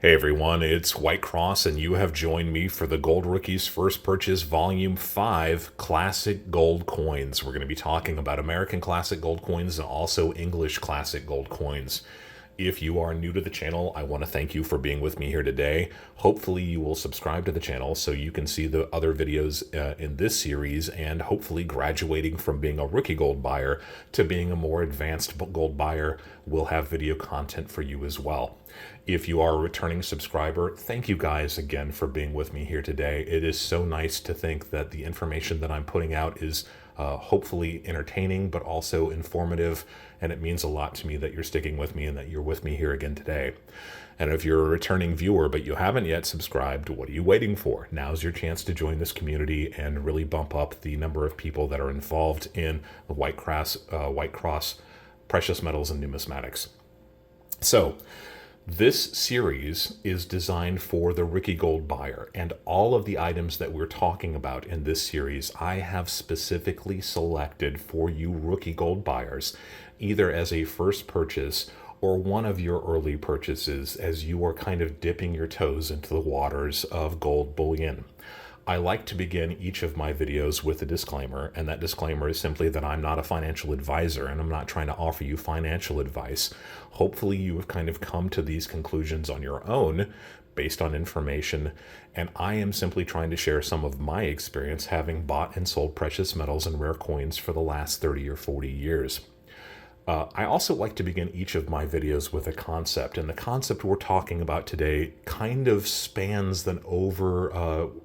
Hey everyone, it's White Cross, and you have joined me for the Gold Rookies First Purchase Volume 5 Classic Gold Coins. We're going to be talking about American Classic Gold Coins and also English Classic Gold Coins. If you are new to the channel, I want to thank you for being with me here today. Hopefully you will subscribe to the channel so you can see the other videos in this series, and hopefully graduating from being a rookie gold buyer to being a more advanced gold buyer will have video content for you as well. If you are a returning subscriber, thank you guys again for being with me here today. It is so nice to think that the information that I'm putting out is hopefully entertaining, but also informative. And it means a lot to me that you're sticking with me and that you're with me here again today. And if you're a returning viewer, but you haven't yet subscribed, what are you waiting for? Now's your chance to join this community and really bump up the number of people that are involved in the White Cross precious metals and numismatics. So, this series is designed for the rookie gold buyer, and all of the items that we're talking about in this series I have specifically selected for you rookie gold buyers, either as a first purchase or one of your early purchases as you are kind of dipping your toes into the waters of gold bullion. I like to begin each of my videos with a disclaimer, and that disclaimer is simply that I'm not a financial advisor and I'm not trying to offer you financial advice. Hopefully you have kind of come to these conclusions on your own based on information, and I am simply trying to share some of my experience having bought and sold precious metals and rare coins for the last 30 or 40 years. I also like to begin each of my videos with a concept, and the concept we're talking about today kind of spans the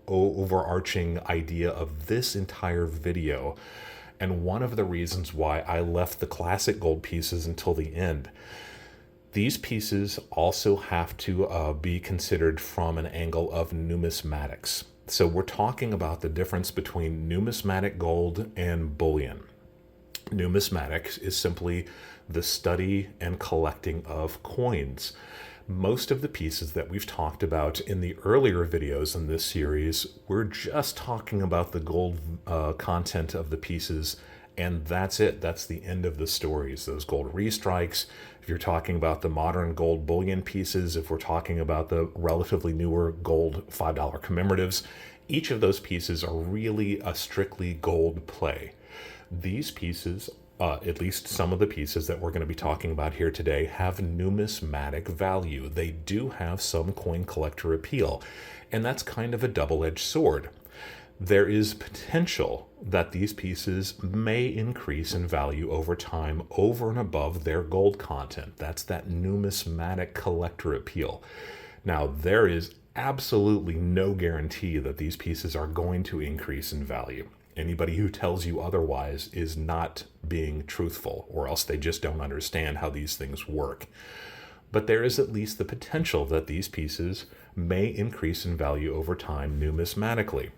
overarching idea of this entire video, and one of the reasons why I left the classic gold pieces until the end. These pieces also have to be considered from an angle of numismatics. So we're talking about the difference between numismatic gold and bullion. Numismatics is simply the study and collecting of coins. Most of the pieces that we've talked about in the earlier videos in this series, we're just talking about the gold content of the pieces, and that's it. That's the end of the stories. Those gold restrikes, if you're talking about the modern gold bullion pieces, if we're talking about the relatively newer gold $5 commemoratives, each of those pieces are really a strictly gold play. These pieces, at least some of the pieces that we're going to be talking about here today, have numismatic value. They do have some coin collector appeal, and that's kind of a double-edged sword. There is potential that these pieces may increase in value over time over and above their gold content. That's that numismatic collector appeal. Now, there is absolutely no guarantee that these pieces are going to increase in value. Anybody who tells you otherwise is not being truthful, or else they just don't understand how these things work. But there is at least the potential that these pieces may increase in value over time numismatically.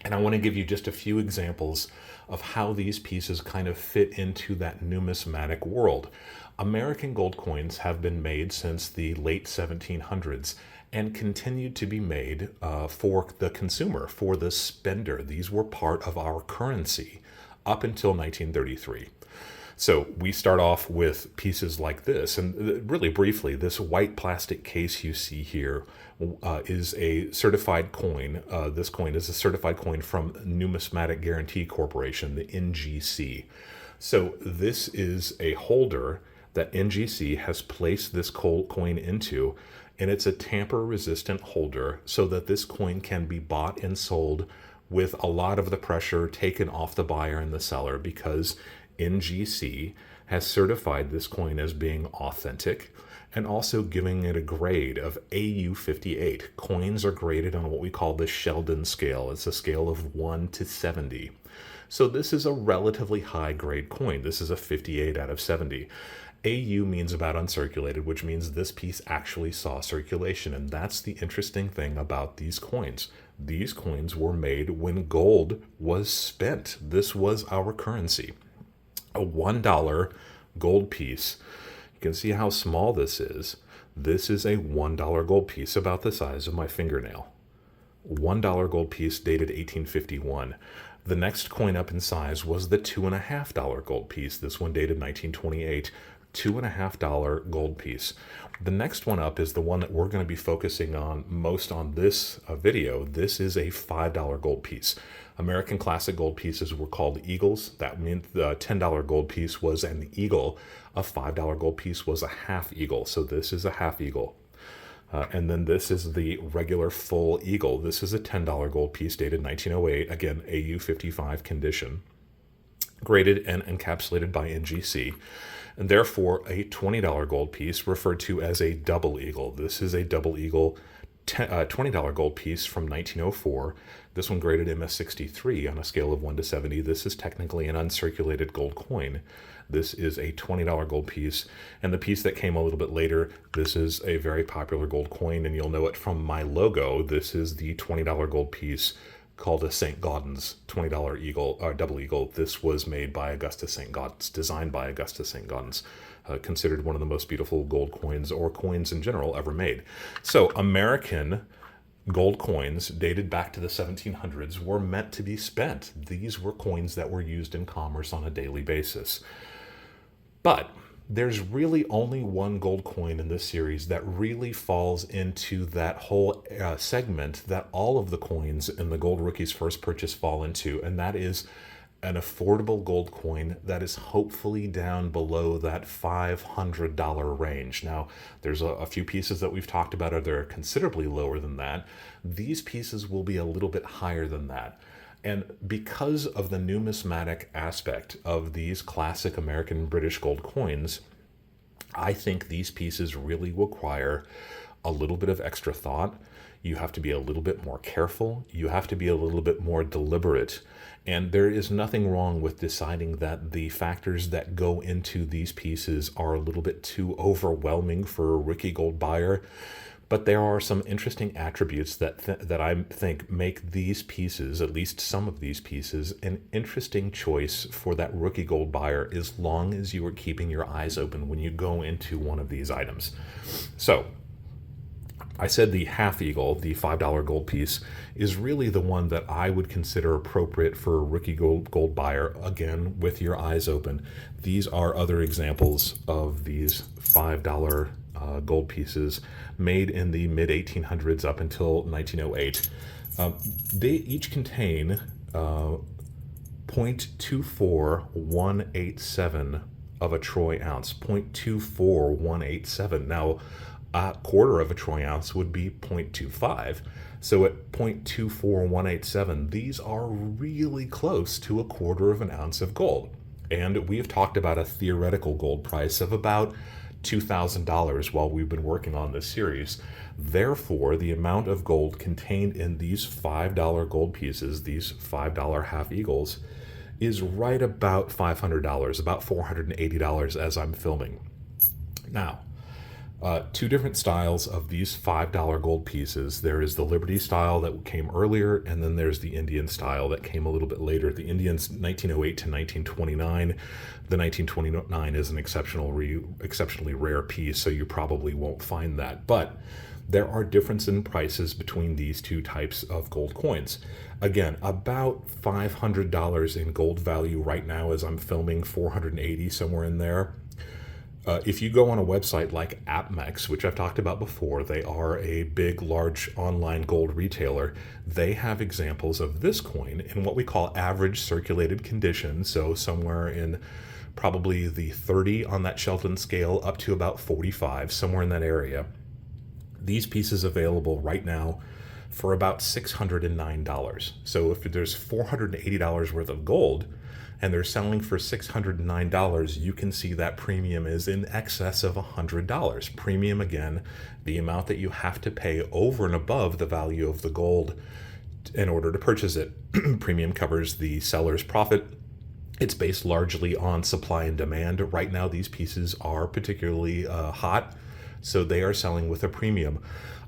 And I want to give you just a few examples of how these pieces kind of fit into that numismatic world. American gold coins have been made since the late 1700s and continued to be made for the consumer, for the spender. These were part of our currency up until 1933. So we start off with pieces like this, and really briefly, this white plastic case you see here is a certified coin. This coin is a certified coin from Numismatic Guarantee Corporation, the NGC. So this is a holder that NGC has placed this coin into, and it's a tamper-resistant holder so that this coin can be bought and sold with a lot of the pressure taken off the buyer and the seller, because NGC has certified this coin as being authentic and also giving it a grade of AU58. Coins are graded on what we call the Sheldon scale. It's a scale of 1 to 70. So this is a relatively high grade coin. This is a 58 out of 70. AU means about uncirculated, which means this piece actually saw circulation, and that's the interesting thing about these coins. These coins were made when gold was spent. This was our currency. A $1 gold piece. You can see how small this is. This is a $1 gold piece, about the size of my fingernail. $1 gold piece dated 1851. The next coin up in size was the $2.50 gold piece. This one dated 1928. $2.50 gold piece. The next one up is the one that we're going to be focusing on most on this video. This is a $5 gold piece. American classic gold pieces were called eagles. That meant the $10 gold piece was an eagle. A $5 gold piece was a half eagle. So this is a half eagle. And then this is the regular full eagle. This is a $10 gold piece dated 1908. Again, AU 55 condition, graded and encapsulated by NGC. And therefore, a $20 gold piece referred to as a double eagle. This is a double eagle $20 gold piece from 1904. This one graded MS63 on a scale of 1 to 70. This is technically an uncirculated gold coin. This is a $20 gold piece. And the piece that came a little bit later, this is a very popular gold coin, and you'll know it from my logo. This is the $20 gold piece called a St. Gaudens $20 eagle, double eagle. This was made by Augustus St. Gaudens, designed by Augustus St. Gaudens. Considered one of the most beautiful gold coins, or coins in general, ever made. So American gold coins dated back to the 1700s were meant to be spent. These were coins that were used in commerce on a daily basis. But there's really only one gold coin in this series that really falls into that whole segment that all of the coins in the Gold Rookie's First Purchase fall into, and that is an affordable gold coin that is hopefully down below that $500 range. Now, there's a few pieces that we've talked about that are considerably lower than that. These pieces will be a little bit higher than that. And because of the numismatic aspect of these classic American and British gold coins, I think these pieces really require a little bit of extra thought. You have to be a little bit more careful. You have to be a little bit more deliberate. And there is nothing wrong with deciding that the factors that go into these pieces are a little bit too overwhelming for a rookie gold buyer. But there are some interesting attributes that I think make these pieces, at least some of these pieces, an interesting choice for that rookie gold buyer, as long as you are keeping your eyes open when you go into one of these items. So I said the half eagle, the $5 gold piece, is really the one that I would consider appropriate for a rookie gold buyer, again, with your eyes open. These are other examples of these $5 gold pieces made in the mid-1800s up until 1908. They each contain 0.24187 of a troy ounce, 0.24187. Now, a quarter of a troy ounce would be 0.25. So at 0.24187, these are really close to a quarter of an ounce of gold. And we have talked about a theoretical gold price of about $2,000 while we've been working on this series. Therefore, the amount of gold contained in these $5 gold pieces, these $5 half eagles, is right about $500, about $480 as I'm filming. Now, two different styles of these $5 gold pieces. There is the Liberty style that came earlier, and then there's the Indian style that came a little bit later. The Indian's 1908 to 1929. The 1929 is an exceptionally rare piece, so you probably won't find that. But there are differences in prices between these two types of gold coins. Again, about $500 in gold value right now as I'm filming, $480, somewhere in there. If you go on a website like APMEX, which I've talked about before, they are a big, large online gold retailer. They have examples of this coin in what we call average circulated condition, so somewhere in probably the 30 on that Shelton scale up to about 45, somewhere in that area. These pieces available right now for about $609. So if there's $480 worth of gold, and they're selling for $609, you can see that premium is in excess of $100. Premium, again, the amount that you have to pay over and above the value of the gold in order to purchase it. Premium covers the seller's profit. It's based largely on supply and demand. Right now, these pieces are particularly hot, so they are selling with a premium.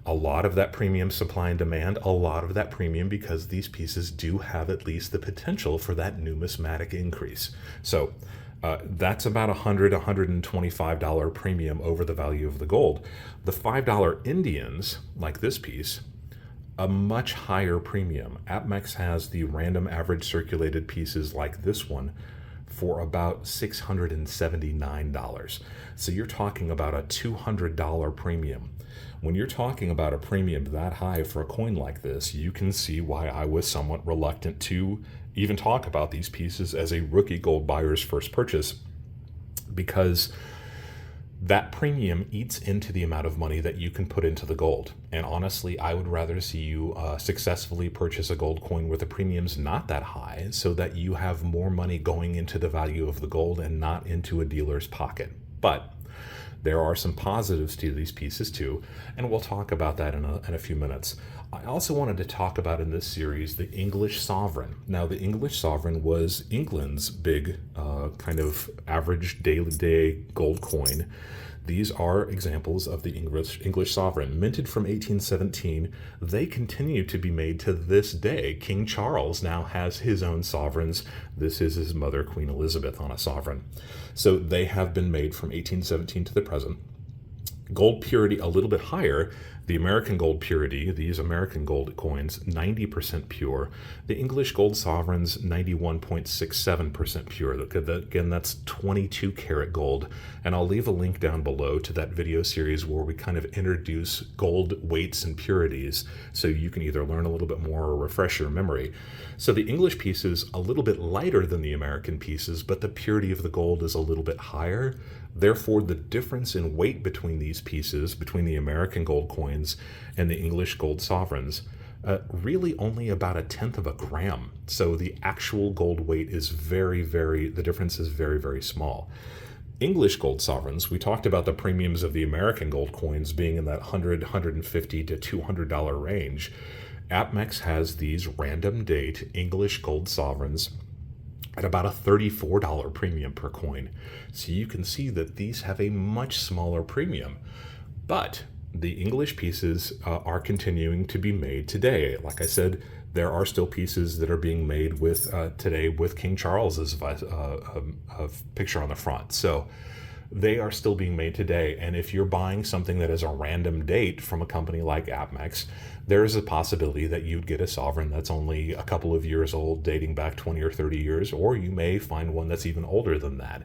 A lot of that premium supply and demand, a lot of that premium because these pieces do have at least the potential for that numismatic increase. So that's about $125 premium over the value of the gold. The $5 Indians, like this piece, a much higher premium. APMEX has the random average circulated pieces like this one for about $679. So you're talking about a $200 premium. When you're talking about a premium that high for a coin like this, you can see why I was somewhat reluctant to even talk about these pieces as a rookie gold buyer's first purchase, because that premium eats into the amount of money that you can put into the gold. And honestly, I would rather see you successfully purchase a gold coin where the premium's not that high, so that you have more money going into the value of the gold and not into a dealer's pocket. But there are some positives to these pieces too, and we'll talk about that in a few minutes. I also wanted to talk about in this series the English sovereign. Now, the English sovereign was England's big kind of average day gold coin. These are examples of the English sovereign, minted from 1817. They continue to be made to this day. King Charles now has his own sovereigns. This is his mother, Queen Elizabeth, on a sovereign. So they have been made from 1817 to the present. Gold purity a little bit higher. The American gold purity, these American gold coins, 90% pure. The English gold sovereigns, 91.67% pure. Again, that's 22 karat gold. And I'll leave a link down below to that video series where we kind of introduce gold weights and purities, so you can either learn a little bit more or refresh your memory. So the English piece is a little bit lighter than the American pieces, but the purity of the gold is a little bit higher. Therefore, the difference in weight between these pieces, between the American gold coins and the English gold sovereigns, really only about 1/10 of a gram. So the actual gold weight is the difference is very, very small. English gold sovereigns, we talked about the premiums of the American gold coins being in that $100, $150 to $200 range. APMEX has these random date English gold sovereigns at about a $34 premium per coin. So you can see that these have a much smaller premium. But the English pieces are continuing to be made today. Like I said, there are still pieces that are being made with today with King Charles's picture on the front. So they are still being made today. And if you're buying something that is a random date from a company like APMEX, there is a possibility that you'd get a sovereign that's only a couple of years old, dating back 20 or 30 years, or you may find one that's even older than that.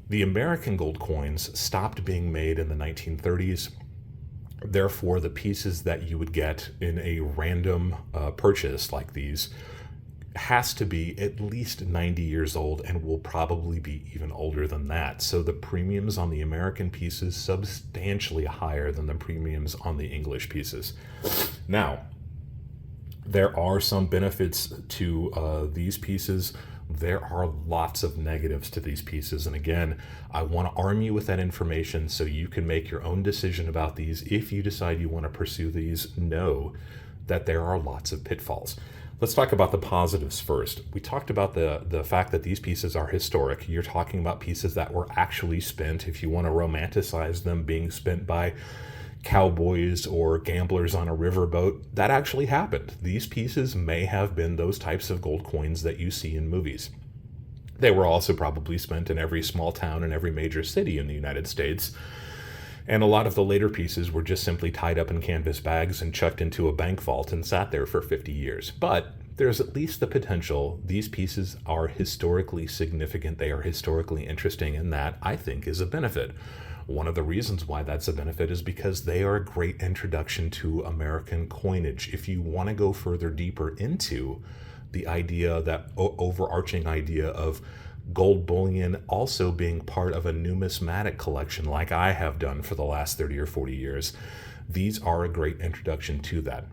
The American gold coins stopped being made in the 1930s. Therefore, the pieces that you would get in a random purchase like these has to be at least 90 years old and will probably be even older than that. So the premiums on the American pieces substantially higher than the premiums on the English pieces. Now, there are some benefits to these pieces. There are lots of negatives to these pieces. And again, I want to arm you with that information so you can make your own decision about these. If you decide you want to pursue these, know that there are lots of pitfalls. Let's talk about the positives first. We talked about the fact that these pieces are historic. You're talking about pieces that were actually spent, if you want to romanticize them, being spent by cowboys or gamblers on a riverboat. That actually happened. These pieces may have been those types of gold coins that you see in movies. They were also probably spent in every small town and every major city in the United States. And a lot of the later pieces were just simply tied up in canvas bags and chucked into a bank vault and sat there for 50 years. But there's at least the potential. These pieces are historically significant. They are historically interesting, and that, I think, is a benefit. One of the reasons why that's a benefit is because they are a great introduction to American coinage. If you want to go further deeper into the idea, that overarching idea of gold bullion also being part of a numismatic collection like I have done for the last 30 or 40 years, these are a great introduction to that.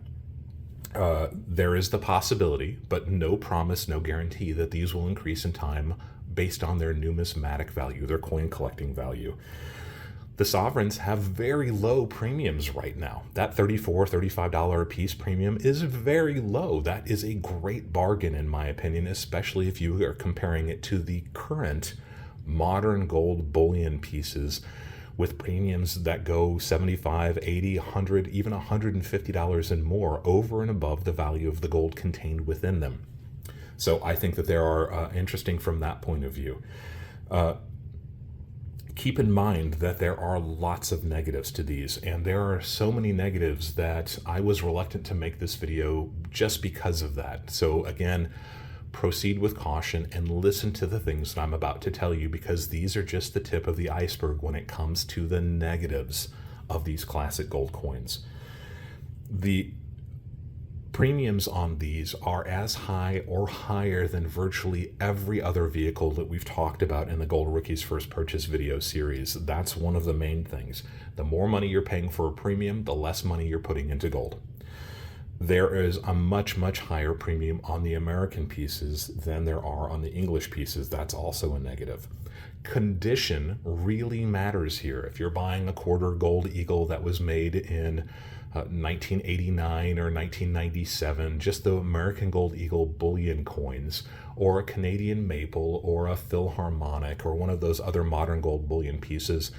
There is the possibility, but no promise, no guarantee, that these will increase in time based on their numismatic value, their coin collecting value. The sovereigns have very low premiums right now. That $34, $35 a piece premium is very low. That is a great bargain, in my opinion, especially if you are comparing it to the current modern gold bullion pieces with premiums that go $75, $80, $100, even $150 and more over and above the value of the gold contained within them. So I think that they are interesting from that point of view. Keep in mind that there are lots of negatives to these, and there are so many negatives that I was reluctant to make this video just because of that. So again, proceed with caution and listen to the things that I'm about to tell you, because these are just the tip of the iceberg when it comes to the negatives of these classic gold coins. The premiums on these are as high or higher than virtually every other vehicle that we've talked about in the Gold Rookie's First Purchase video series. That's one of the main things. The more money you're paying for a premium, the less money you're putting into gold. There is a much, much higher premium on the American pieces than there are on the English pieces. That's also a negative. Condition really matters here. If you're buying a quarter gold eagle that was made in 1989 or 1997, just the American Gold Eagle bullion coins, or a Canadian maple, or a Philharmonic, or one of those other modern gold bullion pieces,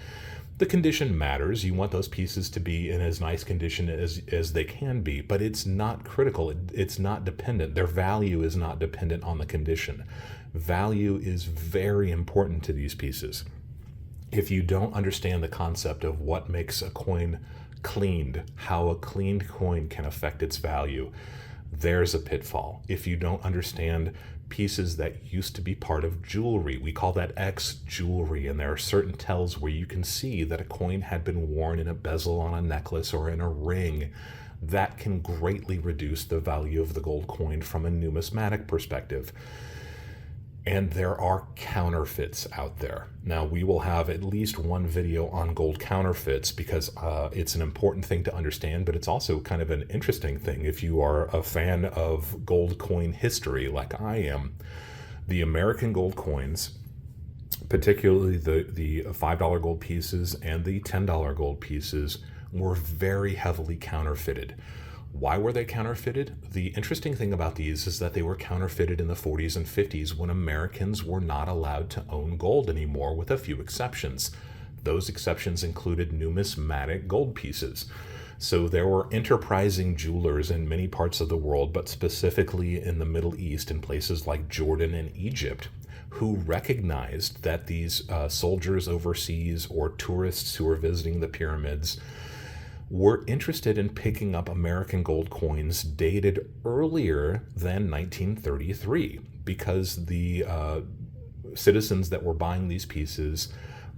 the condition matters. You want those pieces to be in as nice condition as they can be, but it's not critical. It's not dependent. Their value is not dependent on the condition. Value is very important to these pieces. If you don't understand the concept of what makes a coin cleaned, how a cleaned coin can affect its value, there's a pitfall. If you don't understand pieces that used to be part of jewelry, we call that ex-jewelry, and there are certain tells where you can see that a coin had been worn in a bezel on a necklace or in a ring. That can greatly reduce the value of the gold coin from a numismatic perspective. And there are counterfeits out there. Now, we will have at least one video on gold counterfeits, because it's an important thing to understand, but it's also kind of an interesting thing if you are a fan of gold coin history like I am. The American gold coins, particularly the $5 gold pieces and the $10 gold pieces, were very heavily counterfeited. Why were they counterfeited? The interesting thing about these is that they were counterfeited in the 40s and 50s when Americans were not allowed to own gold anymore, with a few exceptions. Those exceptions included numismatic gold pieces. So there were enterprising jewelers in many parts of the world, but specifically in the Middle East, in places like Jordan and Egypt, who recognized that these soldiers overseas or tourists who were visiting the pyramids were interested in picking up American gold coins dated earlier than 1933, because the citizens that were buying these pieces,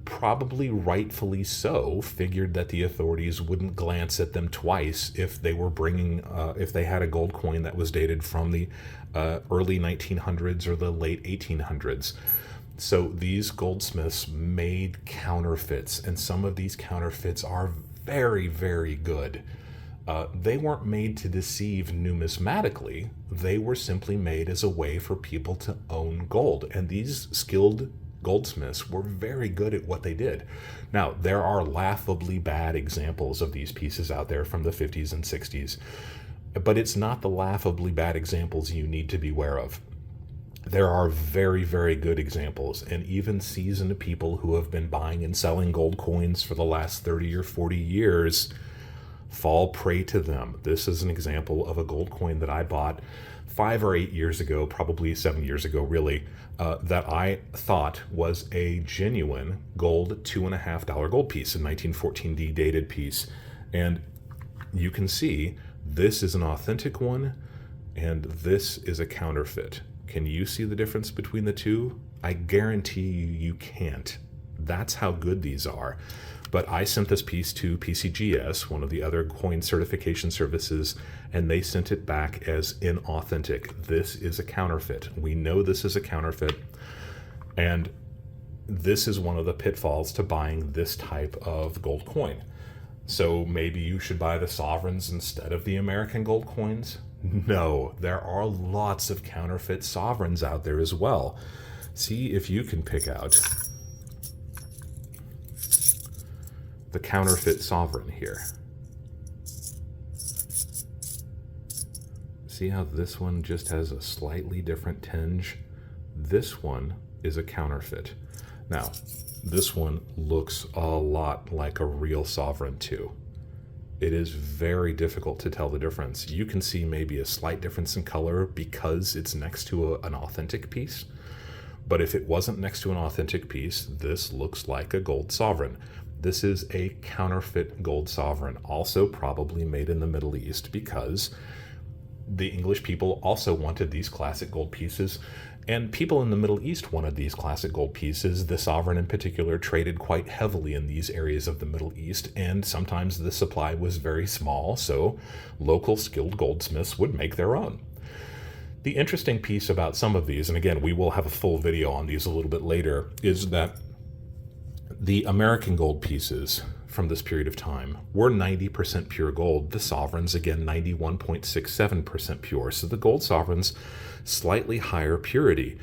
probably rightfully so, figured that the authorities wouldn't glance at them twice if they were if they had a gold coin that was dated from the early 1900s or the late 1800s. So these goldsmiths made counterfeits, and some of these counterfeits are very, very good. They weren't made to deceive numismatically. They were simply made as a way for people to own gold. And these skilled goldsmiths were very good at what they did. Now, there are laughably bad examples of these pieces out there from the 50s and 60s, but it's not the laughably bad examples you need to beware of. There are very, very good examples, and even seasoned people who have been buying and selling gold coins for the last 30 or 40 years fall prey to them. This is an example of a gold coin that I bought 5 or 8 years ago, probably 7 years ago, really, that I thought was a genuine gold $2.50 gold piece, a 1914D dated piece. And you can see this is an authentic one, and this is a counterfeit. Can you see the difference between the two? I guarantee you can't. That's how good these are. But I sent this piece to PCGS, one of the other coin certification services, and they sent it back as inauthentic. This is a counterfeit. We know this is a counterfeit, and this is one of the pitfalls to buying this type of gold coin. So maybe you should buy the sovereigns instead of the American gold coins? No, there are lots of counterfeit sovereigns out there as well. See if you can pick out the counterfeit sovereign here. See how this one just has a slightly different tinge? This one is a counterfeit. Now, this one looks a lot like a real sovereign too. It is very difficult to tell the difference. You can see maybe a slight difference in color because it's next to an authentic piece. But if it wasn't next to an authentic piece, this looks like a gold sovereign. This is a counterfeit gold sovereign, also probably made in the Middle East, because the English people also wanted these classic gold pieces, and people in the Middle East wanted these classic gold pieces. The sovereign in particular traded quite heavily in these areas of the Middle East, and sometimes the supply was very small, so local skilled goldsmiths would make their own. The interesting piece about some of these, and again, we will have a full video on these a little bit later, is that the American gold pieces from this period of time were 90% pure gold. The sovereigns, again, 91.67% pure. So the gold sovereigns, slightly higher purity.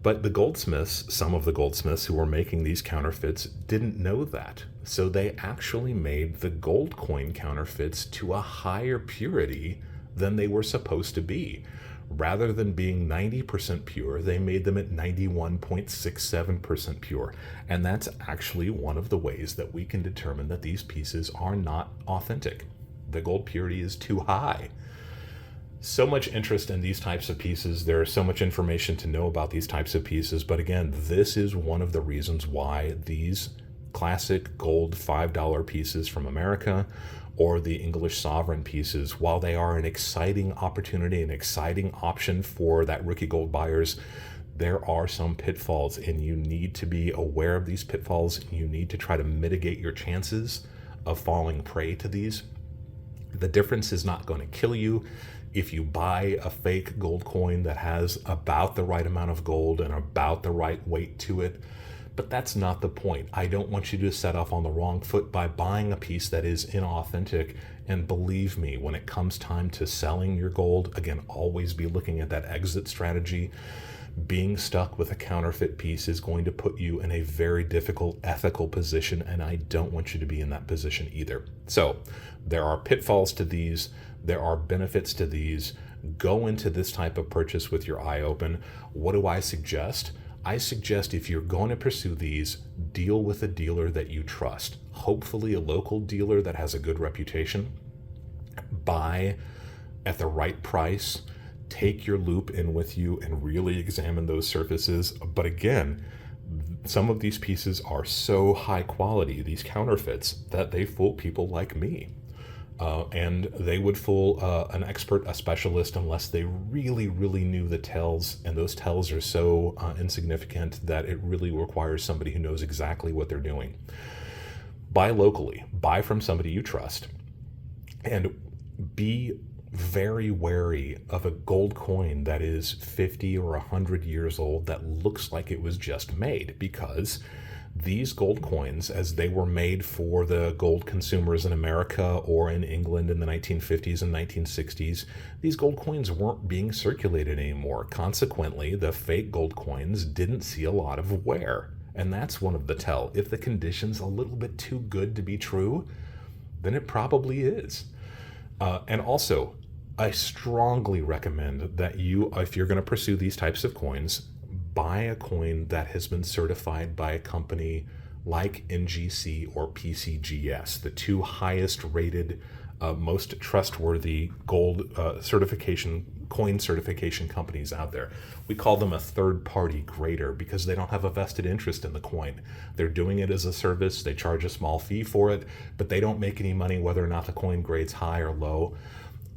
But the goldsmiths, some of the goldsmiths who were making these counterfeits, didn't know that. So they actually made the gold coin counterfeits to a higher purity than they were supposed to be. Rather than being 90% pure, they made them at 91.67% pure. And that's actually one of the ways that we can determine that these pieces are not authentic. The gold purity is too high. So much interest in these types of pieces. There is so much information to know about these types of pieces. But again, this is one of the reasons why these classic gold $5 pieces from America or the English sovereign pieces, while they are an exciting opportunity, an exciting option for that rookie gold buyers, there are some pitfalls, and you need to be aware of these pitfalls. You need to try to mitigate your chances of falling prey to these. The difference is not going to kill you. If you buy a fake gold coin that has about the right amount of gold and about the right weight to it, but that's not the point. I don't want you to set off on the wrong foot by buying a piece that is inauthentic. And believe me, when it comes time to selling your gold, again, always be looking at that exit strategy. Being stuck with a counterfeit piece is going to put you in a very difficult ethical position, and I don't want you to be in that position either. So there are pitfalls to these. There are benefits to these. Go into this type of purchase with your eye open. What do I suggest? I suggest if you're going to pursue these, deal with a dealer that you trust. Hopefully a local dealer that has a good reputation. Buy at the right price. Take your loupe in with you and really examine those surfaces. But again, some of these pieces are so high quality, these counterfeits, that they fool people like me. And they would fool an expert, a specialist, unless they really, really knew the tells. And those tells are so insignificant that it really requires somebody who knows exactly what they're doing. Buy locally. Buy from somebody you trust. And be very wary of a gold coin that is 50 or 100 years old that looks like it was just made, because these gold coins, as they were made for the gold consumers in America or in England in the 1950s and 1960s, these gold coins weren't being circulated anymore. Consequently, the fake gold coins didn't see a lot of wear. And that's one of the tell. If the condition's a little bit too good to be true, then it probably is. And also, I strongly recommend that you, if you're going to pursue these types of coins, buy a coin that has been certified by a company like NGC or PCGS, the two highest rated, most trustworthy gold coin certification companies out there. We call them a third-party grader because they don't have a vested interest in the coin. They're doing it as a service. They charge a small fee for it, but they don't make any money whether or not the coin grades high or low.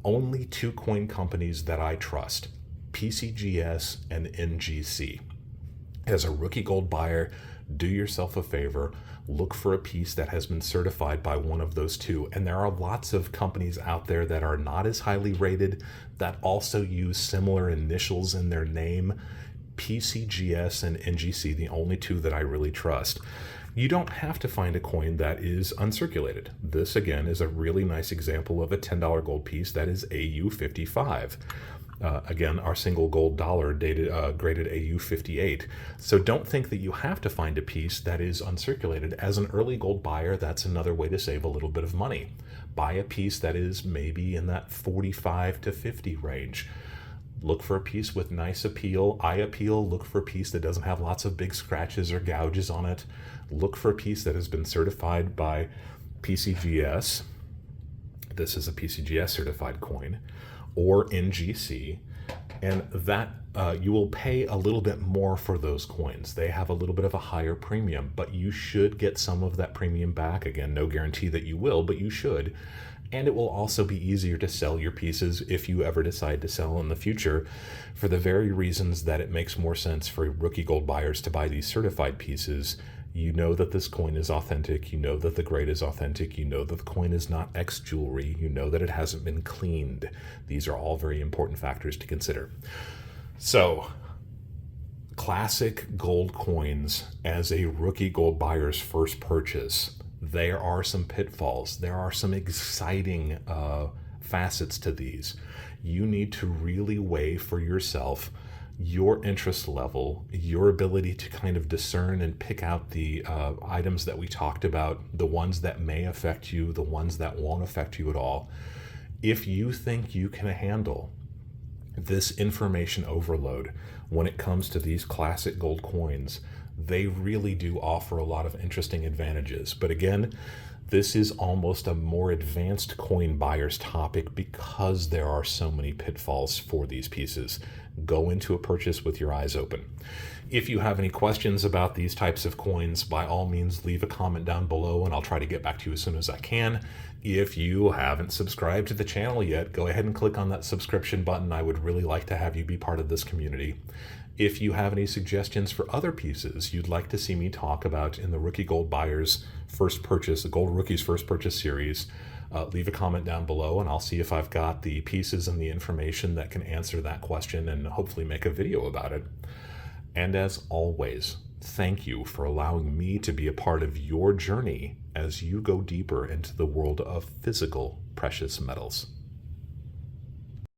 Only two coin companies that I trust, PCGS and NGC. As a rookie gold buyer, do yourself a favor, look for a piece that has been certified by one of those two. And there are lots of companies out there that are not as highly rated that also use similar initials in their name. PCGS and NGC, the only two that I really trust. You don't have to find a coin that is uncirculated. This, again, is a really nice example of a $10 gold piece that is AU55. Again, our single gold dollar graded AU58. So don't think that you have to find a piece that is uncirculated. As an early gold buyer, that's another way to save a little bit of money. Buy a piece that is maybe in that 45 to 50 range. Look for a piece with nice appeal, eye appeal. Look for a piece that doesn't have lots of big scratches or gouges on it. Look for a piece that has been certified by PCGS. This is a PCGS certified coin, or NGC, and that you will pay a little bit more for those coins. They have a little bit of a higher premium, but you should get some of that premium back. Again, no guarantee that you will, but you should. And it will also be easier to sell your pieces if you ever decide to sell in the future, for the very reasons that it makes more sense for rookie gold buyers to buy these certified pieces. You know that this coin is authentic. You know that the grade is authentic. You know that the coin is not X jewelry. You know that it hasn't been cleaned. These are all very important factors to consider. So, classic gold coins as a rookie gold buyer's first purchase. There are some pitfalls. There are some exciting facets to these. You need to really weigh for yourself your interest level, your ability to kind of discern and pick out the items that we talked about, the ones that may affect you, the ones that won't affect you at all. If you think you can handle this information overload when it comes to these classic gold coins, they really do offer a lot of interesting advantages. But again, this is almost a more advanced coin buyer's topic because there are so many pitfalls for these pieces. Go into a purchase with your eyes open. If you have any questions about these types of coins, by all means, leave a comment down below and I'll try to get back to you as soon as I can. If you haven't subscribed to the channel yet, go ahead and click on that subscription button. I would really like to have you be part of this community. If you have any suggestions for other pieces you'd like to see me talk about in the Rookie Gold Buyer's First Purchase, the Gold Rookie's First Purchase series, leave a comment down below and I'll see if I've got the pieces and the information that can answer that question and hopefully make a video about it. And as always, thank you for allowing me to be a part of your journey as you go deeper into the world of physical precious metals.